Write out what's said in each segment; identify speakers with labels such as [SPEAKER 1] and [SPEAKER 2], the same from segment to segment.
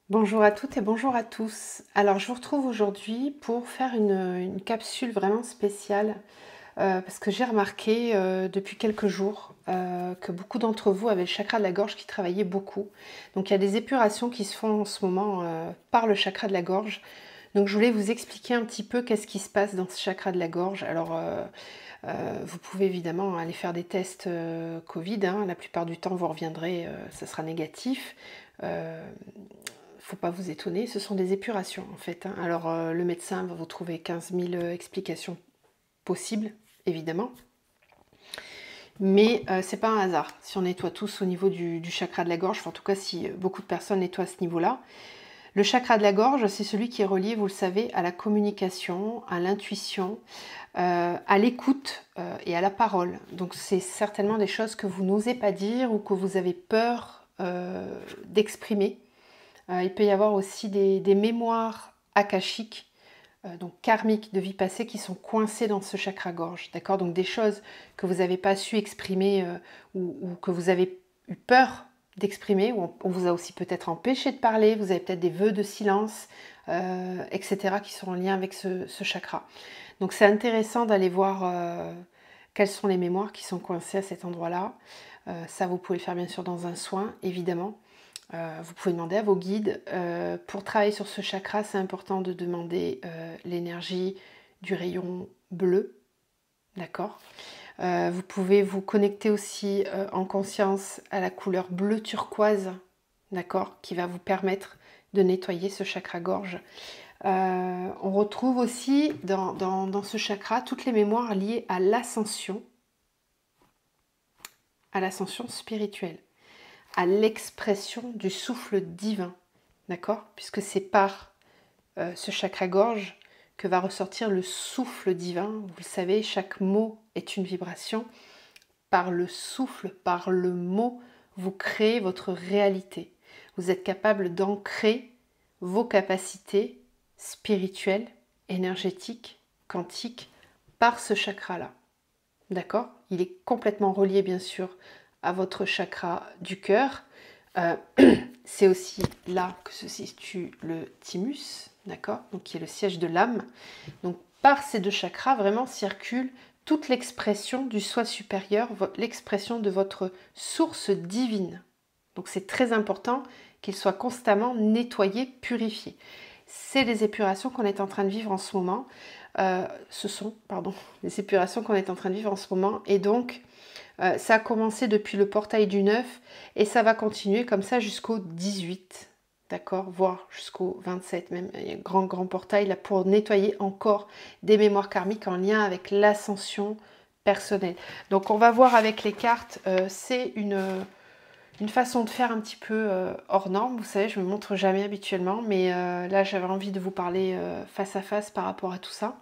[SPEAKER 1] Bonjour à toutes et bonjour à tous. Alors je vous retrouve aujourd'hui pour faire une capsule vraiment spéciale parce que j'ai remarqué depuis quelques jours que beaucoup d'entre vous avaient le chakra de la gorge qui travaillait beaucoup. Donc il y a des épurations qui se font en ce moment par le chakra de la gorge. Donc je voulais vous expliquer un petit peu qu'est-ce qui se passe dans ce chakra de la gorge. Alors vous pouvez évidemment aller faire des tests Covid, hein. La plupart du temps vous reviendrez, ça sera négatif. Faut pas vous étonner, ce sont des épurations en fait, hein. Alors le médecin va vous trouver 15 000 explications possibles, évidemment. Mais c'est pas un hasard si on nettoie tous au niveau du chakra de la gorge, enfin, en tout cas si beaucoup de personnes nettoient à ce niveau-là. Le chakra de la gorge, c'est celui qui est relié, vous le savez, à la communication, à l'intuition, à l'écoute et à la parole. Donc c'est certainement des choses que vous n'osez pas dire ou que vous avez peur d'exprimer. Il peut y avoir aussi des mémoires akashiques, donc karmiques de vie passée, qui sont coincées dans ce chakra-gorge. D'accord? Donc des choses que vous n'avez pas su exprimer ou que vous avez eu peur d'exprimer, ou on vous a aussi peut-être empêché de parler, vous avez peut-être des vœux de silence, etc., qui sont en lien avec ce chakra. Donc c'est intéressant d'aller voir quelles sont les mémoires qui sont coincées à cet endroit-là. Ça, vous pouvez le faire bien sûr dans un soin, évidemment. Vous pouvez demander à vos guides. Pour travailler sur ce chakra, c'est important de demander l'énergie du rayon bleu. D'accord. Vous pouvez vous connecter aussi en conscience à la couleur bleu turquoise, d'accord, qui va vous permettre de nettoyer ce chakra-gorge. On retrouve aussi dans ce chakra toutes les mémoires liées à l'ascension spirituelle, à l'expression du souffle divin, d'accord? Puisque c'est par ce chakra-gorge que va ressortir le souffle divin. Vous le savez, chaque mot est une vibration. Par le souffle, par le mot, vous créez votre réalité. Vous êtes capable d'ancrer vos capacités spirituelles, énergétiques, quantiques, par ce chakra-là. D'accord? Il est complètement relié, bien sûr, à votre chakra du cœur. C'est aussi là que se situe le thymus, d'accord? Donc qui est le siège de l'âme. Donc par ces deux chakras, vraiment circule toute l'expression du soi supérieur, l'expression de votre source divine. Donc c'est très important qu'il soit constamment nettoyé, purifié. C'est les épurations qu'on est en train de vivre en ce moment. Les épurations qu'on est en train de vivre en ce moment. Et donc, ça a commencé depuis le portail du 9 et ça va continuer comme ça jusqu'au 18, d'accord, voire jusqu'au 27 même. Il y a un grand portail là pour nettoyer encore des mémoires karmiques en lien avec l'ascension personnelle. Donc on va voir avec les cartes, c'est une façon de faire un petit peu hors norme. Vous savez, je ne me montre jamais habituellement, mais là j'avais envie de vous parler face à face par rapport à tout ça.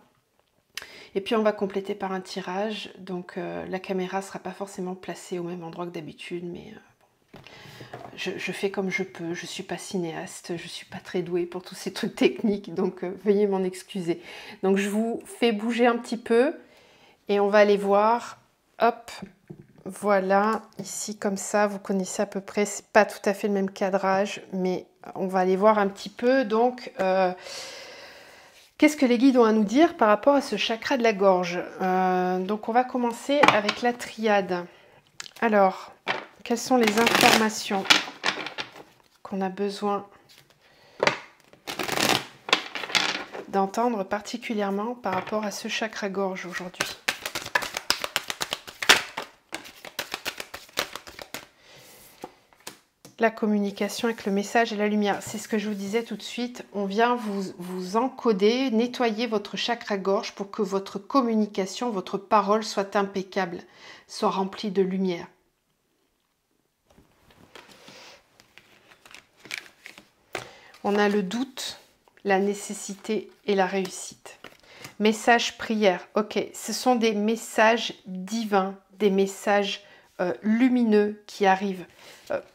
[SPEAKER 1] Et puis on va compléter par un tirage, donc la caméra ne sera pas forcément placée au même endroit que d'habitude, mais je fais comme je peux, je ne suis pas cinéaste, je ne suis pas très douée pour tous ces trucs techniques, donc veuillez m'en excuser. Donc je vous fais bouger un petit peu, et on va aller voir, hop, voilà, ici comme ça, vous connaissez à peu près, c'est pas tout à fait le même cadrage, mais on va aller voir un petit peu, donc... qu'est-ce que les guides ont à nous dire par rapport à ce chakra de la gorge? Donc on va commencer avec la triade. Alors, quelles sont les informations qu'on a besoin d'entendre particulièrement par rapport à ce chakra-gorge aujourd'hui? La communication avec le message et la lumière. C'est ce que je vous disais tout de suite. On vient vous encoder, nettoyer votre chakra-gorge pour que votre communication, votre parole soit impeccable, soit remplie de lumière. On a le doute, la nécessité et la réussite. Message prière. Ok, ce sont des messages divins, des messages lumineux qui arrivent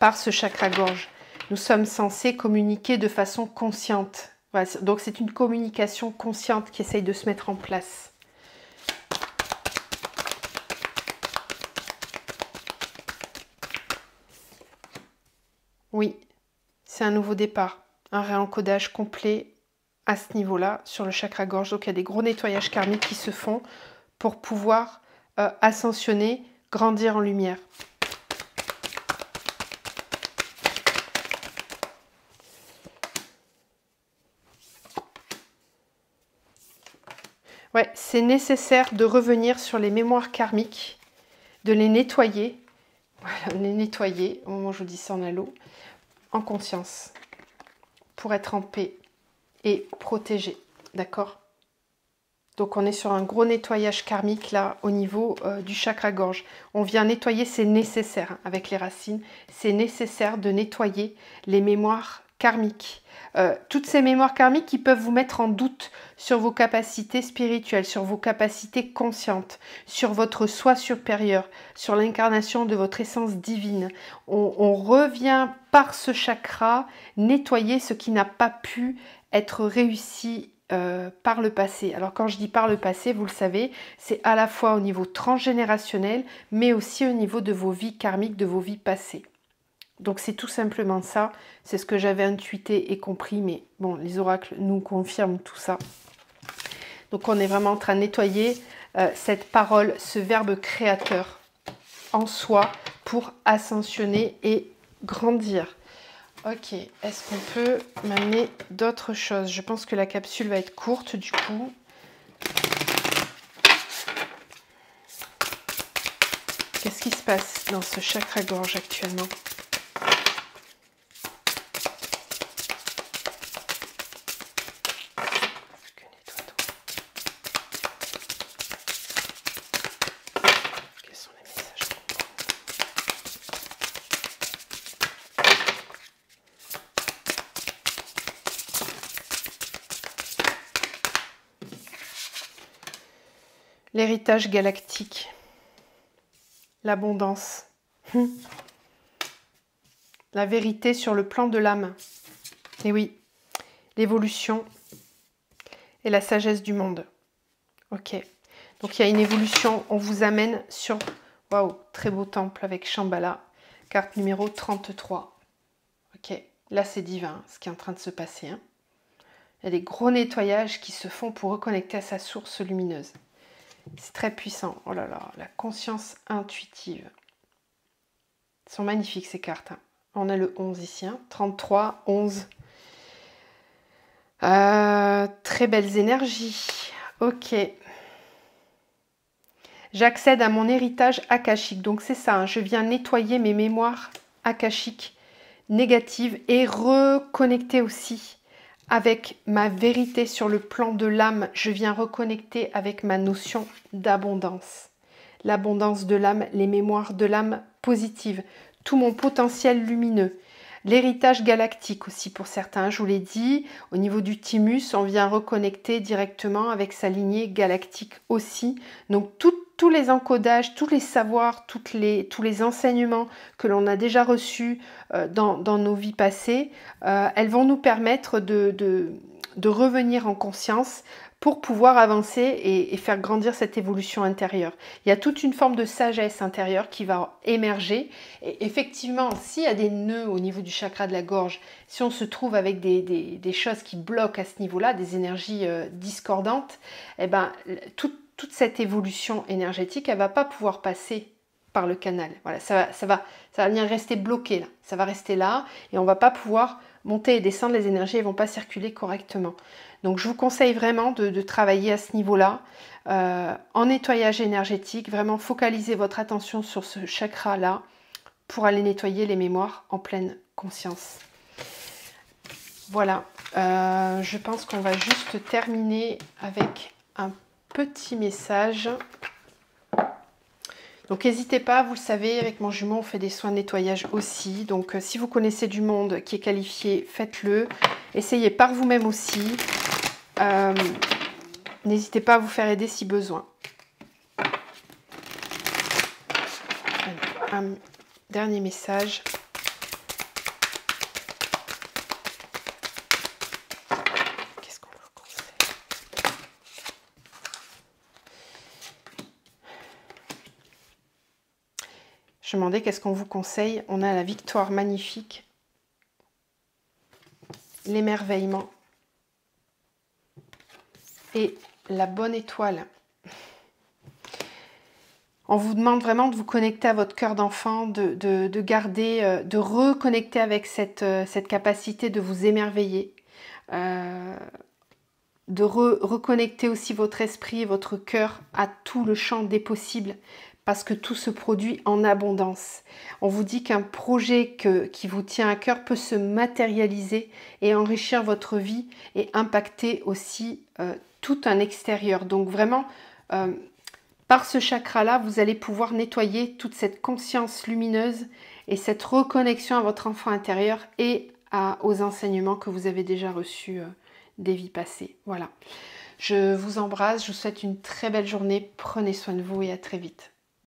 [SPEAKER 1] par ce chakra-gorge. Nous sommes censés communiquer de façon consciente. Voilà, donc c'est une communication consciente qui essaye de se mettre en place. Oui, c'est un nouveau départ. un réencodage complet à ce niveau-là, sur le chakra gorge. Donc il y a des gros nettoyages karmiques qui se font pour pouvoir ascensionner, grandir en lumière. Ouais, c'est nécessaire de revenir sur les mémoires karmiques, de les nettoyer. Voilà, les nettoyer, au moment où je vous dis ça en halo, en conscience, pour être en paix et protégé. D'accord? Donc on est sur un gros nettoyage karmique là au niveau du chakra gorge. On vient nettoyer, c'est nécessaire hein, avec les racines, c'est nécessaire de nettoyer les mémoires karmiques. Toutes ces mémoires karmiques qui peuvent vous mettre en doute sur vos capacités spirituelles, sur vos capacités conscientes, sur votre soi supérieur, sur l'incarnation de votre essence divine. On revient par ce chakra nettoyer ce qui n'a pas pu être réussi par le passé. Alors quand je dis par le passé, vous le savez, c'est à la fois au niveau transgénérationnel, mais aussi au niveau de vos vies karmiques, de vos vies passées. Donc c'est tout simplement ça, c'est ce que j'avais intuité et compris, mais bon, les oracles nous confirment tout ça. Donc on est vraiment en train de nettoyer cette parole, ce verbe créateur en soi pour ascensionner et grandir. Ok, est-ce qu'on peut m'amener d'autres choses? Je pense que la capsule va être courte du coup. Qu'est-ce qui se passe dans ce chakra-gorge actuellement? Quels sont les messages? L'héritage galactique, l'abondance, la vérité sur le plan de l'âme, et oui, l'évolution et la sagesse du monde. Ok, donc il y a une évolution, on vous amène sur, waouh, très beau temple avec Shambhala, carte numéro 33. Ok, là c'est divin ce qui est en train de se passer. Hein. Il y a des gros nettoyages qui se font pour reconnecter à sa source lumineuse. C'est très puissant. Oh là là, la conscience intuitive. Elles sont magnifiques ces cartes. Hein. On a le 11 ici. Hein. 33, 11. Très belles énergies. Ok. J'accède à mon héritage akashique. Donc c'est ça. Hein. Je viens nettoyer mes mémoires akashiques négatives et reconnecter aussi avec ma vérité sur le plan de l'âme. Je viens reconnecter avec ma notion d'abondance. L'abondance de l'âme, les mémoires de l'âme positives, tout mon potentiel lumineux. L'héritage galactique aussi pour certains, je vous l'ai dit, au niveau du thymus, on vient reconnecter directement avec sa lignée galactique aussi. Donc tous les encodages, tous les savoirs, tous les enseignements que l'on a déjà reçus dans nos vies passées, elles vont nous permettre de revenir en conscience pour pouvoir avancer et faire grandir cette évolution intérieure. Il y a toute une forme de sagesse intérieure qui va émerger. Et effectivement, s'il y a des nœuds au niveau du chakra de la gorge, si on se trouve avec des choses qui bloquent à ce niveau-là, des énergies discordantes, eh ben, toute cette évolution énergétique, elle ne va pas pouvoir passer par le canal. Voilà, ça va venir rester bloqué là. Ça va rester là et on ne va pas pouvoir monter et descendre, les énergies ne vont pas circuler correctement. Donc je vous conseille vraiment de travailler à ce niveau-là, en nettoyage énergétique, vraiment focaliser votre attention sur ce chakra-là pour aller nettoyer les mémoires en pleine conscience. Voilà, je pense qu'on va juste terminer avec un petit message. Donc n'hésitez pas, vous le savez, avec mon jumeau, on fait des soins de nettoyage aussi. Donc si vous connaissez du monde qui est qualifié, faites-le. Essayez par vous-même aussi. N'hésitez pas à vous faire aider si besoin. Allez, un dernier message. Qu'est-ce qu'on vous conseille? Je me demandais qu'est-ce qu'on vous conseille. On a la victoire magnifique. l'émerveillement et la bonne étoile. On vous demande vraiment de vous connecter à votre cœur d'enfant, de garder, de reconnecter avec cette capacité de vous émerveiller, de reconnecter aussi votre esprit et votre cœur à tout le champ des possibles, parce que tout se produit en abondance. On vous dit qu'un projet qui vous tient à cœur peut se matérialiser et enrichir votre vie et impacter aussi tout un extérieur. Donc vraiment, par ce chakra-là, vous allez pouvoir nettoyer toute cette conscience lumineuse et cette reconnexion à votre enfant intérieur et aux enseignements que vous avez déjà reçus des vies passées. Voilà. Je vous embrasse, je vous souhaite une très belle journée. Prenez soin de vous et à très vite.